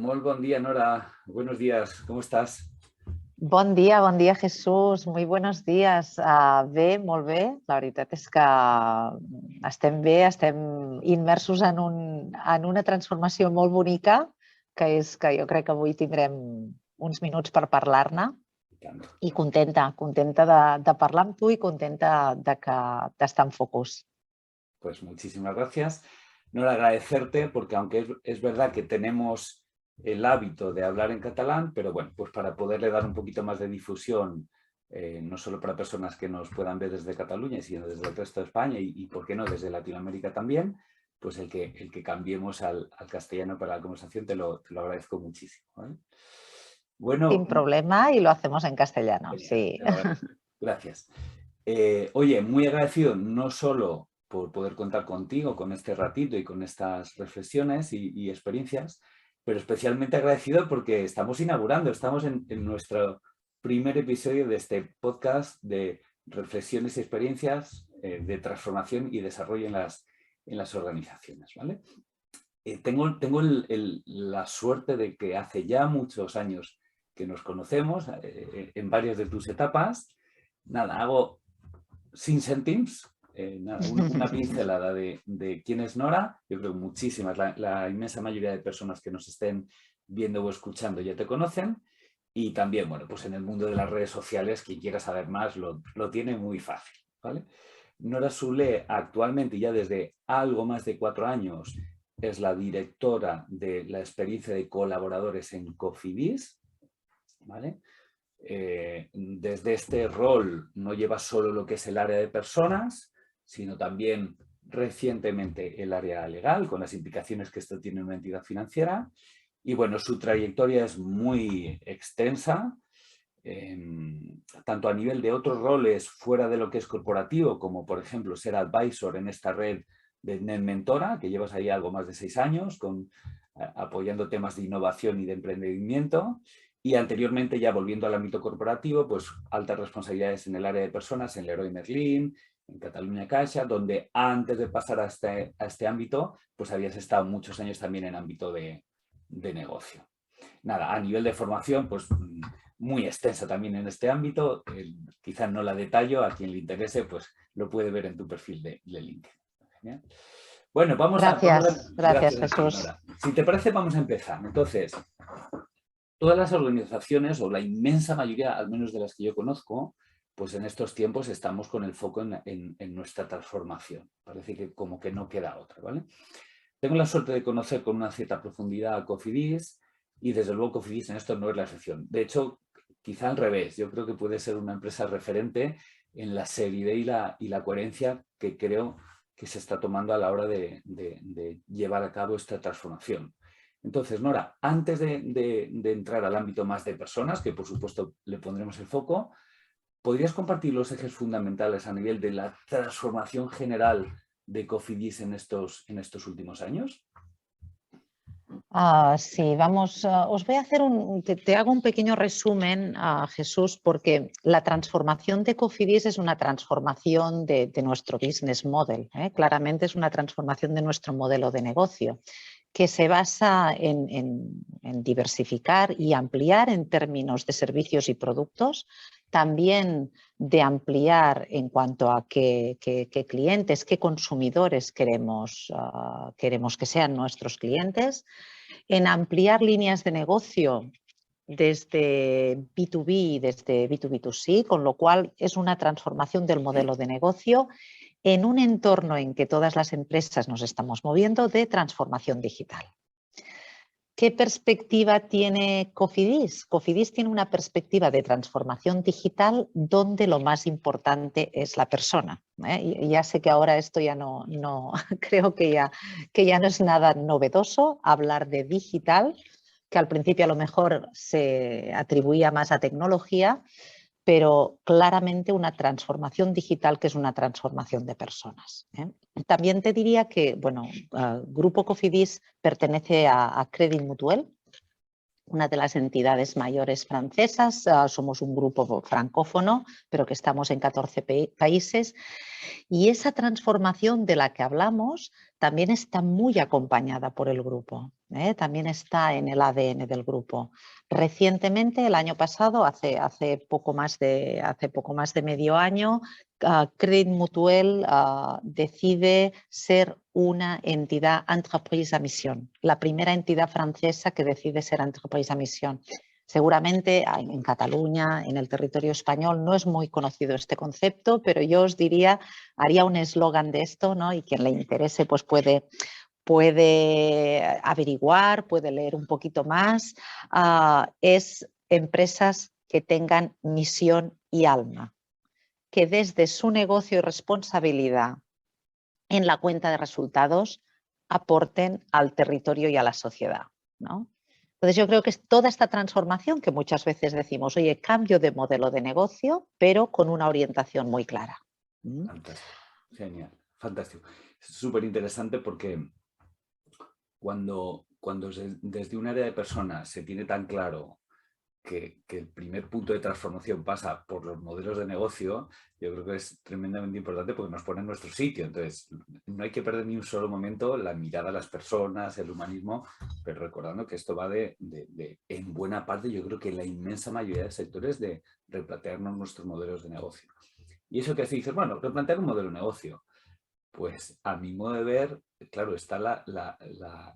Molt bon dia, Nora. Buenos días. ¿Cómo estás? Bon dia, Jesús. Muy buenos días. Bé, molt bé. La veritat és que estem bé, estem immersos en una transformació molt bonica, que és que jo crec que avui tindrem uns minuts per parlar-ne i contenta de parlar amb tu i contenta d'estar en focus. Pues muchísimas gracias. Nora, agradecerte porque aunque es verdad que tenemos el hábito de hablar en catalán, pero bueno, pues para poderle dar un poquito más de difusión, no solo para personas que nos puedan ver desde Cataluña, sino desde el resto de España y ¿por qué no?, desde Latinoamérica también, pues el que cambiemos al castellano para la conversación te lo agradezco muchísimo, ¿vale? Bueno, sin problema y lo hacemos en castellano, sí. Gracias. Oye, muy agradecido no solo por poder contar contigo con este ratito y con estas reflexiones y experiencias, pero especialmente agradecido porque estamos inaugurando, estamos en nuestro primer episodio de este podcast de reflexiones y experiencias de transformación y desarrollo en las organizaciones, ¿vale? Tengo la suerte de que hace ya muchos años que nos conocemos en varias de tus etapas. Nada, hago sin céntims, una pincelada de quién es Nora. Yo creo que muchísimas, la inmensa mayoría de personas que nos estén viendo o escuchando ya te conocen. Y también, bueno, pues en el mundo de las redes sociales, quien quiera saber más lo tiene muy fácil, ¿vale? Nora Soler, actualmente ya desde algo más de 4 años, es la directora de la experiencia de colaboradores en Cofidis, ¿vale? Desde este rol no lleva solo lo que es el área de personas, sino también recientemente el área legal, con las implicaciones que esto tiene en una entidad financiera. Y bueno, su trayectoria es muy extensa, tanto a nivel de otros roles fuera de lo que es corporativo, como por ejemplo ser advisor en esta red de Net Mentora, que llevas ahí algo más de 6 años, apoyando temas de innovación y de emprendimiento. Y anteriormente, ya volviendo al ámbito corporativo, pues altas responsabilidades en el área de personas, en Leroy Merlin, en Catalunya Caixa, donde antes de pasar a este ámbito, pues habías estado muchos años también en ámbito de negocio. Nada, a nivel de formación, pues muy extensa también en este ámbito. Quizás no la detallo, a quien le interese, pues lo puede ver en tu perfil de LinkedIn. ¿Genial? Bueno, Gracias, Jesús. Nora. Si te parece, vamos a empezar. Entonces, todas las organizaciones, o la inmensa mayoría, al menos de las que yo conozco, pues en estos tiempos estamos con el foco en nuestra transformación. Parece que como que no queda otra, ¿vale? Tengo la suerte de conocer con una cierta profundidad a Cofidis y desde luego Cofidis en esto no es la excepción. De hecho, quizá al revés, yo creo que puede ser una empresa referente en la seriedad y la coherencia que creo que se está tomando a la hora de llevar a cabo esta transformación. Entonces, Nora, antes de entrar al ámbito más de personas, que por supuesto le pondremos el foco, ¿podrías compartir los ejes fundamentales a nivel de la transformación general de Cofidis en estos últimos años? Sí, vamos, os voy a hacer te hago un pequeño resumen, Jesús, porque la transformación de Cofidis es una transformación de nuestro business model, ¿eh? Claramente es una transformación de nuestro modelo de negocio, que se basa en diversificar y ampliar en términos de servicios y productos, también de ampliar en cuanto a qué clientes, qué consumidores queremos que sean nuestros clientes, en ampliar líneas de negocio desde B2B y desde B2B2C, con lo cual es una transformación del modelo de negocio en un entorno en que todas las empresas nos estamos moviendo de transformación digital. ¿Qué perspectiva tiene Cofidis? Cofidis tiene una perspectiva de transformación digital donde lo más importante es la persona, ¿eh? Y ya sé que ahora esto ya no creo que ya no es nada novedoso hablar de digital, que al principio a lo mejor se atribuía más a tecnología, pero claramente una transformación digital que es una transformación de personas, ¿eh? También te diría que, bueno, Grupo Cofidis pertenece a Credit Mutuel, una de las entidades mayores francesas. Somos un grupo francófono, pero que estamos en 14 países. Y esa transformación de la que hablamos también está muy acompañada por el grupo, también está en el ADN del grupo. Recientemente, el año pasado, hace poco más de medio año, Crédit Mutuel decide ser una entidad entreprise à mission, la primera entidad francesa que decide ser entreprise à mission. Seguramente en Cataluña, en el territorio español, no es muy conocido este concepto, pero yo os diría, haría un eslogan de esto, ¿no? Y quien le interese pues puede averiguar, puede leer un poquito más. Es empresas que tengan misión y alma, que desde su negocio y responsabilidad en la cuenta de resultados aporten al territorio y a la sociedad, ¿no? Entonces yo creo que es toda esta transformación que muchas veces decimos, oye, cambio de modelo de negocio, pero con una orientación muy clara. Fantástico, genial, fantástico. Es súper interesante porque cuando desde un área de personas se tiene tan claro que el primer punto de transformación pasa por los modelos de negocio, yo creo que es tremendamente importante porque nos pone en nuestro sitio. Entonces, no hay que perder ni un solo momento la mirada a las personas, el humanismo, pero recordando que esto va en buena parte, yo creo que en la inmensa mayoría de sectores, de replantearnos nuestros modelos de negocio. Y eso que así dices, bueno, replantear un modelo de negocio. Pues a mi modo de ver, claro, está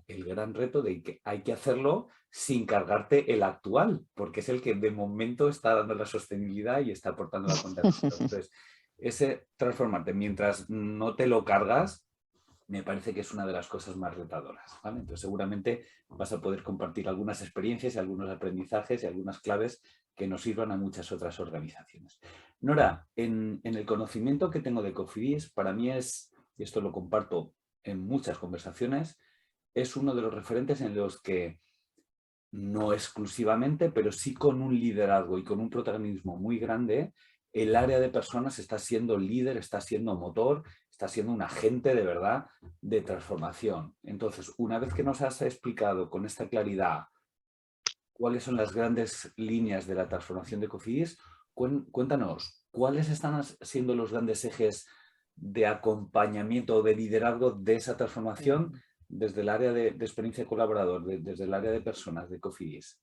el gran reto de que hay que hacerlo sin cargarte el actual, porque es el que de momento está dando la sostenibilidad y está aportando la cuenta de resultados. Entonces, ese transformarte mientras no te lo cargas, me parece que es una de las cosas más retadoras, ¿vale? Entonces, seguramente vas a poder compartir algunas experiencias y algunos aprendizajes y algunas claves que nos sirvan a muchas otras organizaciones. Nora, en el conocimiento que tengo de Cofidis, para mí es, y esto lo comparto en muchas conversaciones, es uno de los referentes en los que no exclusivamente, pero sí con un liderazgo y con un protagonismo muy grande, el área de personas está siendo líder, está siendo motor, está siendo un agente de verdad de transformación. Entonces, una vez que nos has explicado con esta claridad cuáles son las grandes líneas de la transformación de Cofidis, cuéntanos, ¿cuáles están siendo los grandes ejes de acompañamiento o de liderazgo de esa transformación desde el área de experiencia de colaborador, desde el área de personas de Cofidis?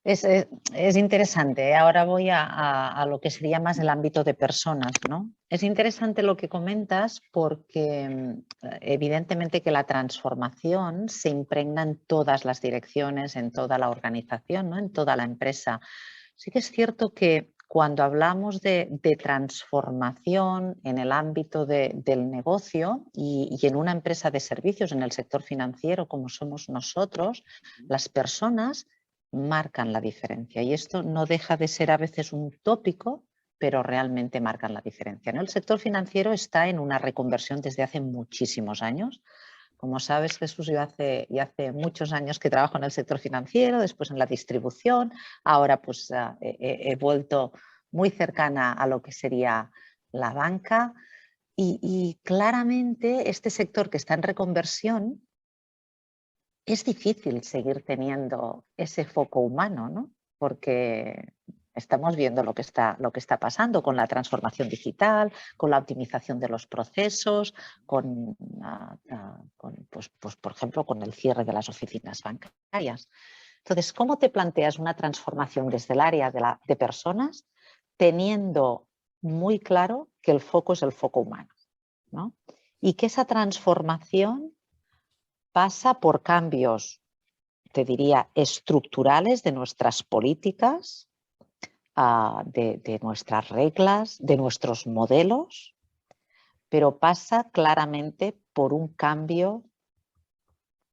Es interesante. Ahora voy a lo que sería más el ámbito de personas, ¿no? Es interesante lo que comentas porque evidentemente que la transformación se impregna en todas las direcciones, en toda la organización, ¿no? En toda la empresa. Sí que es cierto que cuando hablamos de transformación en el ámbito del negocio y en una empresa de servicios, en el sector financiero como somos nosotros, las personas marcan la diferencia. Y esto no deja de ser a veces un tópico, pero realmente marcan la diferencia, ¿no? El sector financiero está en una reconversión desde hace muchísimos años. Como sabes, Jesús, yo hace muchos años que trabajo en el sector financiero, después en la distribución, ahora pues he vuelto muy cercana a lo que sería la banca y claramente este sector que está en reconversión es difícil seguir teniendo ese foco humano, ¿no? Porque estamos viendo lo que está pasando con la transformación digital, con la optimización de los procesos, pues, por ejemplo, con el cierre de las oficinas bancarias. Entonces, ¿cómo te planteas una transformación desde el área de personas teniendo muy claro que el foco es el foco humano, ¿no? Y que esa transformación pasa por cambios, te diría, estructurales de nuestras políticas, de nuestras reglas, de nuestros modelos, pero pasa claramente por un cambio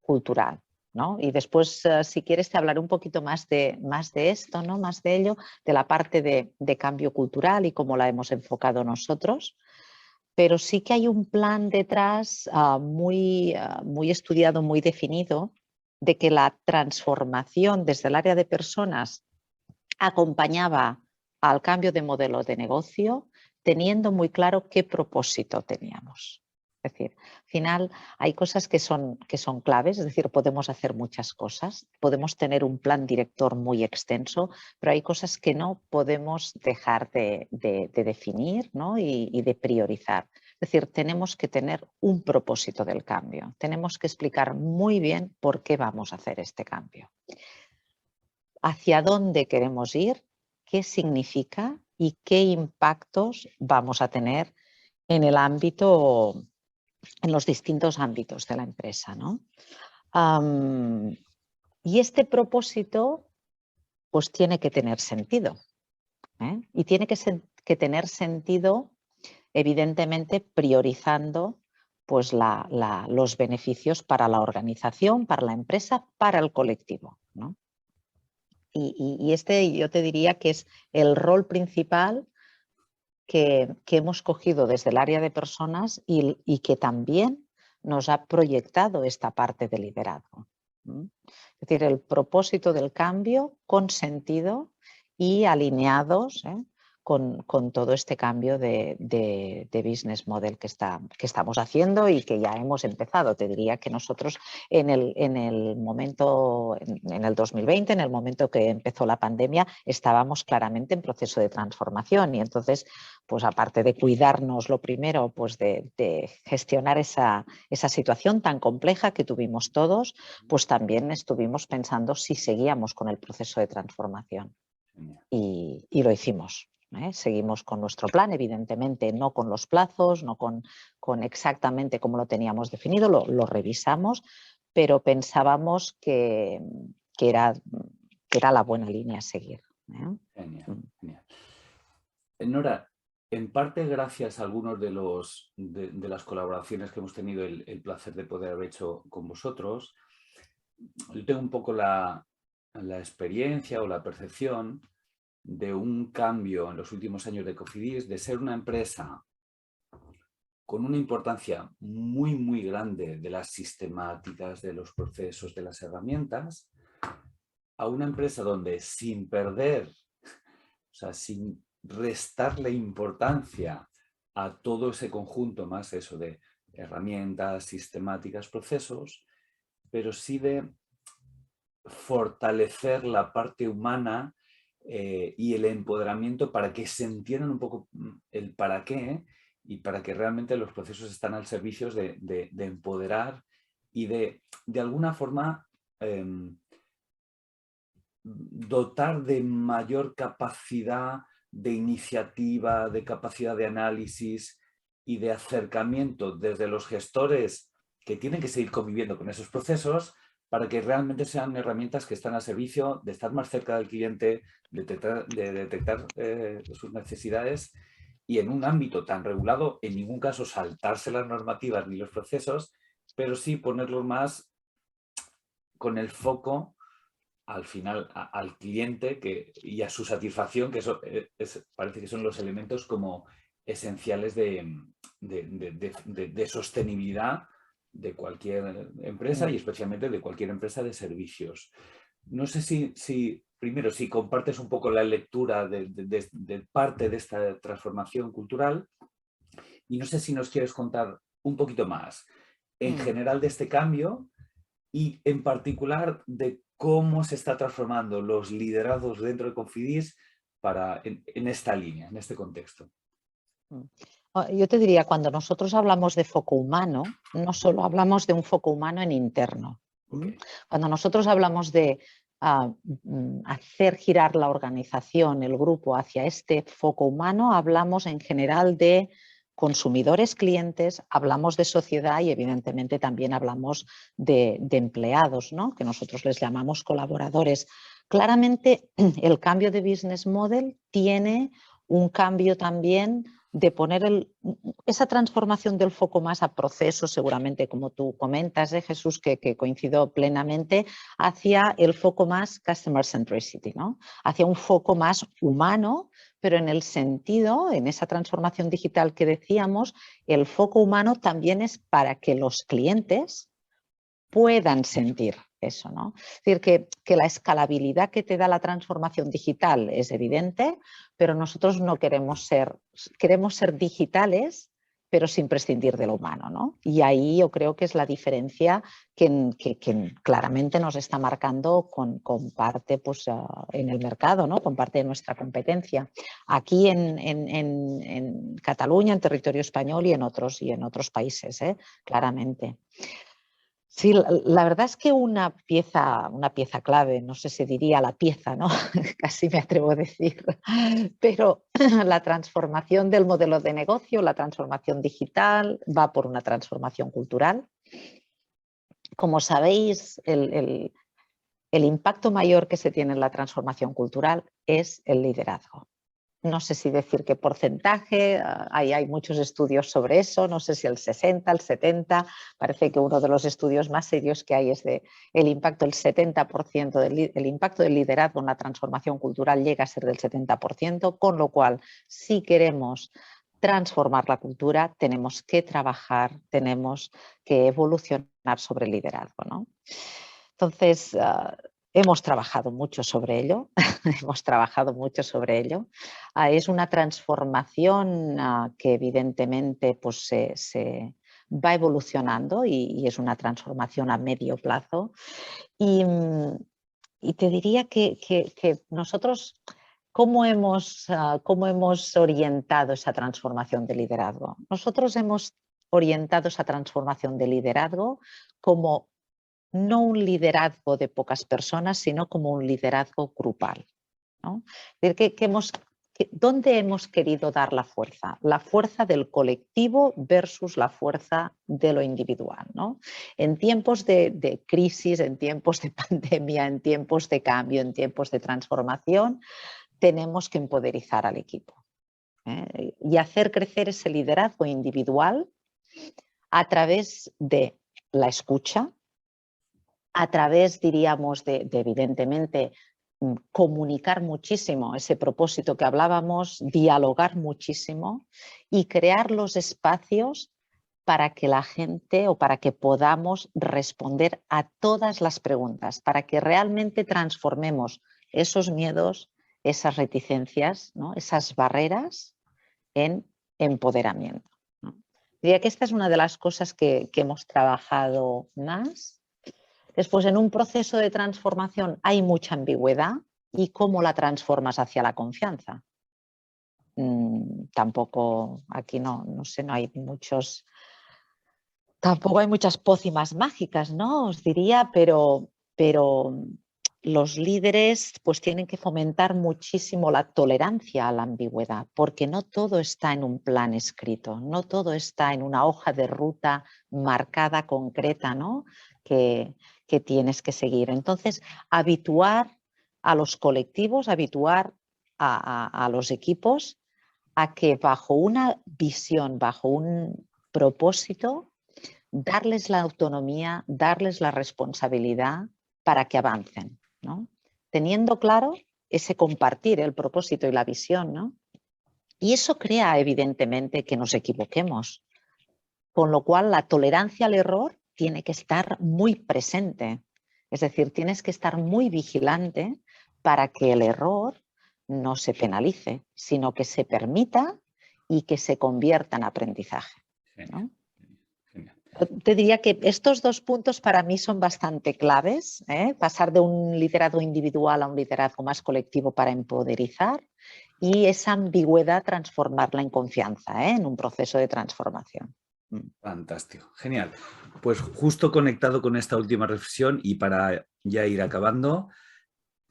cultural, ¿no? Y después, si quieres, te hablaré un poquito más de esto, ¿no? Más de ello, de la parte de cambio cultural y cómo la hemos enfocado nosotros. Pero sí que hay un plan detrás muy estudiado, muy definido, de que la transformación desde el área de personas acompañaba al cambio de modelo de negocio, teniendo muy claro qué propósito teníamos. Es decir, al final hay cosas que son claves, es decir, podemos hacer muchas cosas, podemos tener un plan director muy extenso, pero hay cosas que no podemos dejar de definir, ¿no? y de priorizar. Es decir, tenemos que tener un propósito del cambio, tenemos que explicar muy bien por qué vamos a hacer este cambio, hacia dónde queremos ir, qué significa y qué impactos vamos a tener en el ámbito, en los distintos ámbitos de la empresa, ¿no? Y este propósito pues tiene que tener sentido, ¿eh? Y tiene que tener sentido, evidentemente, priorizando pues los beneficios para la organización, para la empresa, para el colectivo, ¿no? Y este yo te diría que es el rol principal que hemos cogido desde el área de personas y que también nos ha proyectado esta parte de liderazgo. Es decir, el propósito del cambio con sentido y alineados con todo este cambio de business model que estamos haciendo y que ya hemos empezado. Te diría que nosotros en el momento, en el 2020, en el momento que empezó la pandemia, estábamos claramente en proceso de transformación y entonces, pues aparte de cuidarnos lo primero, pues de gestionar esa situación tan compleja que tuvimos todos, pues también estuvimos pensando si seguíamos con el proceso de transformación y lo hicimos. Seguimos con nuestro plan, evidentemente no con los plazos, no con exactamente cómo lo teníamos definido, lo revisamos, pero pensábamos que era la buena línea a seguir. Genial, genial. Nora, en parte gracias a algunos de las colaboraciones que hemos tenido el placer de poder haber hecho con vosotros, yo tengo un poco la experiencia o la percepción de un cambio en los últimos años de Cofidis, de ser una empresa con una importancia muy, muy grande de las sistemáticas, de los procesos, de las herramientas, a una empresa donde sin perder, o sea, sin restarle importancia a todo ese conjunto, más eso de herramientas, sistemáticas, procesos, pero sí de fortalecer la parte humana y el empoderamiento para que se entiendan un poco el para qué y para que realmente los procesos están al servicio de empoderar y de alguna forma dotar de mayor capacidad de iniciativa, de capacidad de análisis y de acercamiento desde los gestores que tienen que seguir conviviendo con esos procesos para que realmente sean herramientas que están al servicio de estar más cerca del cliente, de detectar sus necesidades y en un ámbito tan regulado, en ningún caso saltarse las normativas ni los procesos, pero sí ponerlos más con el foco al final al cliente y a su satisfacción, que eso parece que son los elementos como esenciales de sostenibilidad de cualquier empresa y especialmente de cualquier empresa de servicios. No sé si primero, si compartes un poco la lectura de parte de esta transformación cultural y no sé si nos quieres contar un poquito más en general de este cambio y en particular de cómo se está transformando los liderazgos dentro de Cofidis en esta línea, en este contexto. Yo te diría, cuando nosotros hablamos de foco humano, no solo hablamos de un foco humano en interno. Okay. Cuando nosotros hablamos de hacer girar la organización, el grupo hacia este foco humano, hablamos en general de consumidores, clientes, hablamos de sociedad y evidentemente también hablamos de empleados, ¿no? Que nosotros les llamamos colaboradores. Claramente el cambio de business model tiene un cambio también de poner esa transformación del foco más a procesos, seguramente como tú comentas, Jesús, que coincido plenamente, hacia el foco más customer centricity, ¿no? Hacia un foco más humano, pero en el sentido, en esa transformación digital que decíamos, el foco humano también es para que los clientes puedan sentir eso, ¿no? Es decir, que la escalabilidad que te da la transformación digital es evidente, pero nosotros no queremos ser digitales pero sin prescindir de lo humano, ¿no? Y ahí yo creo que es la diferencia que claramente nos está marcando con parte pues, en el mercado, ¿no? Con parte de nuestra competencia. Aquí en Cataluña, en territorio español y en otros países, claramente. Sí, la verdad es que una pieza clave, no sé si diría la pieza, ¿no? Casi me atrevo a decir, pero la transformación del modelo de negocio, la transformación digital, va por una transformación cultural. Como sabéis, el impacto mayor que se tiene en la transformación cultural es el liderazgo. No sé si decir qué porcentaje, hay muchos estudios sobre eso, no sé si el 60, el 70, parece que uno de los estudios más serios que hay es de el impacto, el 70% el impacto del liderazgo en la transformación cultural llega a ser del 70%, con lo cual si queremos transformar la cultura tenemos que trabajar, tenemos que evolucionar sobre el liderazgo, ¿no? Entonces, hemos trabajado mucho sobre ello, hemos trabajado mucho sobre ello. Es una transformación que evidentemente pues, se va evolucionando y es una transformación a medio plazo. Y te diría que nosotros, ¿cómo hemos orientado esa transformación de liderazgo? Nosotros hemos orientado esa transformación de liderazgo como no un liderazgo de pocas personas, sino como un liderazgo grupal, ¿no? Es decir, ¿dónde hemos querido dar la fuerza? La fuerza del colectivo versus la fuerza de lo individual, ¿no? En tiempos de crisis, en tiempos de pandemia, en tiempos de cambio, en tiempos de transformación, tenemos que empoderizar al equipo, y hacer crecer ese liderazgo individual a través de la escucha, a través, diríamos, de evidentemente comunicar muchísimo ese propósito que hablábamos, dialogar muchísimo y crear los espacios para que la gente o para que podamos responder a todas las preguntas, para que realmente transformemos esos miedos, esas reticencias, ¿no? Esas barreras en empoderamiento, ¿no? Diría que esta es una de las cosas que hemos trabajado más. Después, en un proceso de transformación hay mucha ambigüedad y cómo la transformas hacia la confianza. Tampoco, aquí no sé, no hay muchos, tampoco hay muchas pócimas mágicas, ¿no? Os diría, pero los líderes pues tienen que fomentar muchísimo la tolerancia a la ambigüedad, porque no todo está en un plan escrito, no todo está en una hoja de ruta marcada, concreta, ¿no? que tienes que seguir. Entonces, habituar a los colectivos, habituar a los equipos a que bajo una visión, bajo un propósito, darles la autonomía, darles la responsabilidad para que avancen, ¿no? Teniendo claro ese compartir el propósito y la visión, ¿no? Y eso crea evidentemente que nos equivoquemos, con lo cual la tolerancia al error tiene que estar muy presente. Es decir, tienes que estar muy vigilante para que el error no se penalice, sino que se permita y que se convierta en aprendizaje, ¿no? Te diría que estos dos puntos para mí son bastante claves, pasar de un liderazgo individual a un liderazgo más colectivo para empoderizar y esa ambigüedad transformarla en confianza, en un proceso de transformación. Fantástico, genial. Pues justo conectado con esta última reflexión y para ya ir acabando,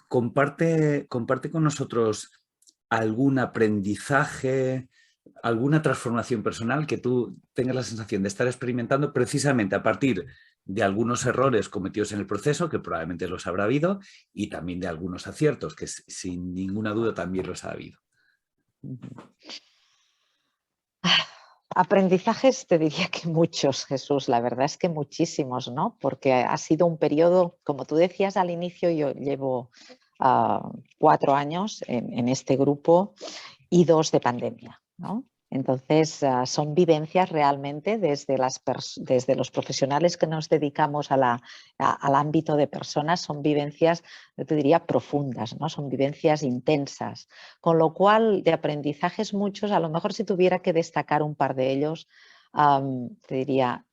comparte con nosotros algún aprendizaje, alguna transformación personal que tú tengas la sensación de estar experimentando precisamente a partir de algunos errores cometidos en el proceso, que probablemente los habrá habido, y también de algunos aciertos, que sin ninguna duda también los ha habido. Aprendizajes te diría que muchos, Jesús, la verdad es que muchísimos, ¿no? Porque ha sido un periodo, como tú decías al inicio, yo llevo 4 años en este grupo y 2 de pandemia, ¿no? Entonces, son vivencias realmente desde los profesionales que nos dedicamos al ámbito de personas, son vivencias, yo te diría, profundas, ¿no? Son vivencias intensas. Con lo cual, de aprendizajes muchos, a lo mejor si tuviera que destacar un par de ellos, te diría,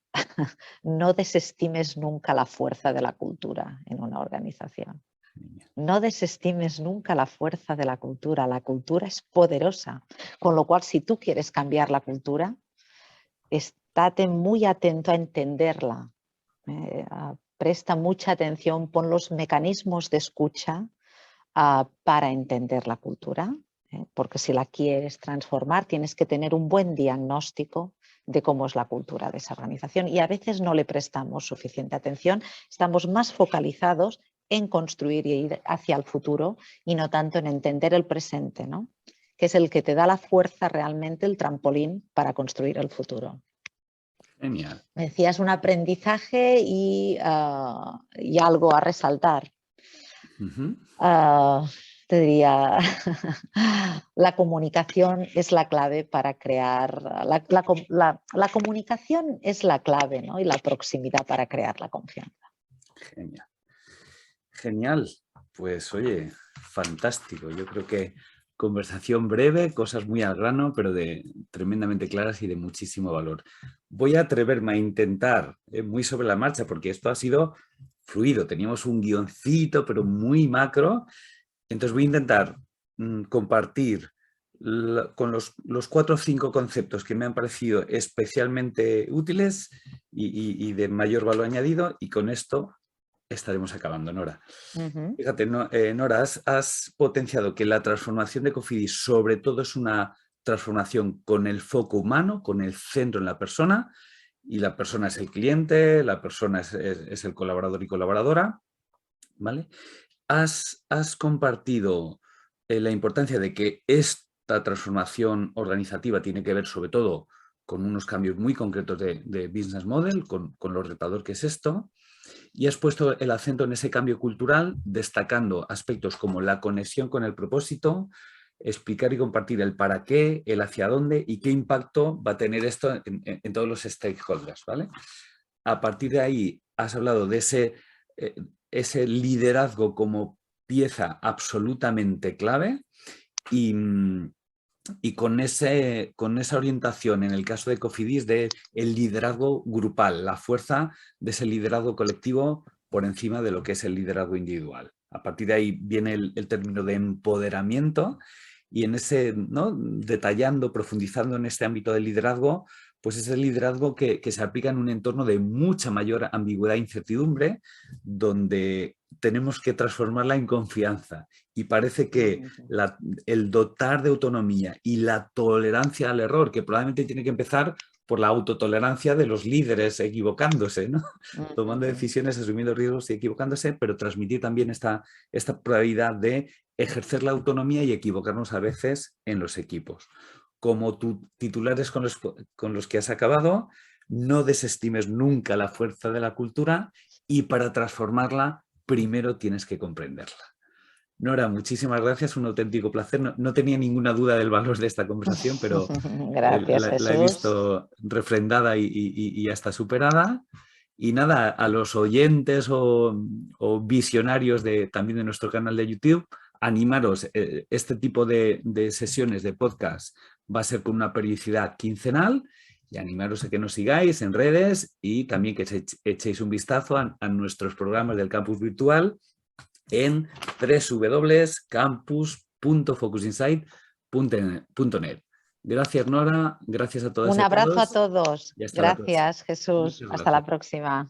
no desestimes nunca la fuerza de la cultura en una organización. No desestimes nunca la fuerza de la cultura es poderosa, con lo cual si tú quieres cambiar la cultura, estate muy atento a entenderla, presta mucha atención, pon los mecanismos de escucha para entender la cultura, porque si la quieres transformar tienes que tener un buen diagnóstico de cómo es la cultura de esa organización y a veces no le prestamos suficiente atención, estamos más focalizados en construir y ir hacia el futuro y no tanto en entender el presente, ¿no? Que es el que te da la fuerza realmente, el trampolín para construir el futuro. Genial. Me decías un aprendizaje y algo a resaltar. Te diría, la comunicación es la clave para crear, la comunicación es la clave, ¿no? Y la proximidad para crear la confianza. Genial. Genial, pues oye, fantástico. Yo creo que conversación breve, cosas muy al grano, pero tremendamente claras y de muchísimo valor. Voy a atreverme a intentar, muy sobre la marcha, porque esto ha sido fluido. Teníamos un guioncito, pero muy macro. Entonces voy a intentar compartir con los 4 o 5 conceptos que me han parecido especialmente útiles y de mayor valor añadido, y con esto estaremos acabando, Nora. Fíjate, Nora, has potenciado que la transformación de Cofidis sobre todo es una transformación con el foco humano, con el centro en la persona, y la persona es el cliente, la persona es el colaborador y colaboradora, ¿vale? Has compartido la importancia de que esta transformación organizativa tiene que ver sobre todo con unos cambios muy concretos de business model, con lo retador que es esto. Y has puesto el acento en ese cambio cultural, destacando aspectos como la conexión con el propósito, explicar y compartir el para qué, el hacia dónde y qué impacto va a tener esto en todos los stakeholders, ¿vale? A partir de ahí has hablado de ese liderazgo como pieza absolutamente clave y con esa orientación, en el caso de Cofidis, de el liderazgo grupal, la fuerza de ese liderazgo colectivo por encima de lo que es el liderazgo individual. A partir de ahí viene el término de empoderamiento y en ese, ¿no?, detallando, profundizando en este ámbito del liderazgo, pues es el liderazgo que se aplica en un entorno de mucha mayor ambigüedad e incertidumbre, donde tenemos que transformarla en confianza. Y parece que el dotar de autonomía y la tolerancia al error, que probablemente tiene que empezar por la autotolerancia de los líderes equivocándose, ¿no? Tomando decisiones, asumiendo riesgos y equivocándose, pero transmitir también esta probabilidad de ejercer la autonomía y equivocarnos a veces en los equipos. Como titulares con los que has acabado, no desestimes nunca la fuerza de la cultura y para transformarla primero tienes que comprenderla. Nora, muchísimas gracias, un auténtico placer. No tenía ninguna duda del valor de esta conversación, pero Gracias, la he visto refrendada y hasta superada. Y nada, a los oyentes o visionarios también de nuestro canal de YouTube, animaros, este tipo de sesiones de podcast va a ser con una periodicidad quincenal y animaros a que nos sigáis en redes y también que echéis un vistazo a nuestros programas del campus virtual en www.campus.focusinsight.net. Gracias, Nora. Gracias a todas y Un a abrazo a todos. todos. Y hasta la próxima. Gracias, Jesús. Muchas Hasta la gracias. próxima.